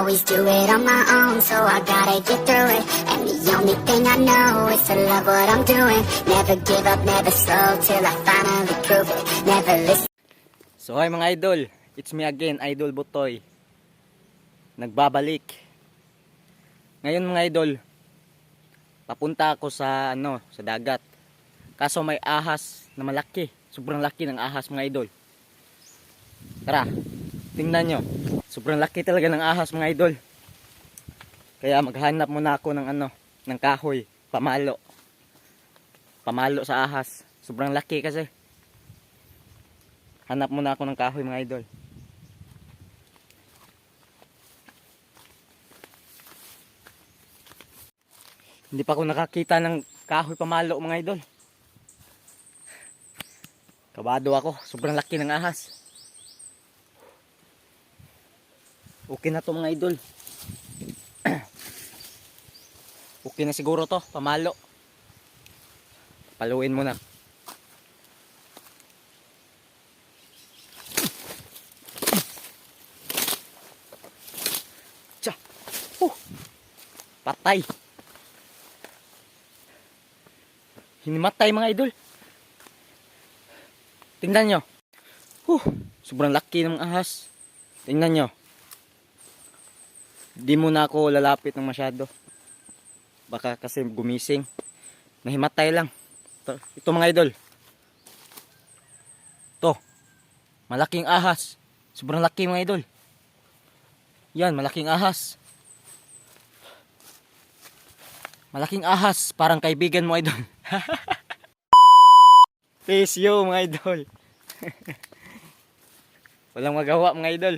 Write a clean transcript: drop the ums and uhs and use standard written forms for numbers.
always do it on my own, so I gotta get through it. And the only thing I know is to love what I'm doing. Never give up, never slow, till I finally prove it. Never listen. So hi mga idol, it's me again, Idol Butoy. Nagbabalik. Ngayon mga idol, papunta ako sa sa dagat. Kaso may ahas na malaki. Sobrang laki ng ahas mga idol. Tara, tingnan nyo. Sobrang laki talaga ng ahas mga idol. Kaya maghanap muna ako ng ng kahoy, pamalo. Pamalo sa ahas. Sobrang laki kasi. Hanap muna ako ng kahoy mga idol. Hindi pa ako nakakita ng kahoy pamalo mga idol. Kabado ako, sobrang laki ng ahas. Okay na to mga idol. Okay na siguro to, pamalo. Paluin muna. Tsa. Patay. Hinimatay mga idol. Tingnan nyo. Sobrang laki ng ahas. Tingnan nyo. Di muna ako lalapit ng masyado. Baka kasi gumising. Nahimatay lang. Ito mga idol. Ito. Malaking ahas. Sobrang laki mga idol. Yan, malaking ahas. Malaking ahas. Parang kaibigan mo idol. Peace yo mga idol. Walang magawa mga idol.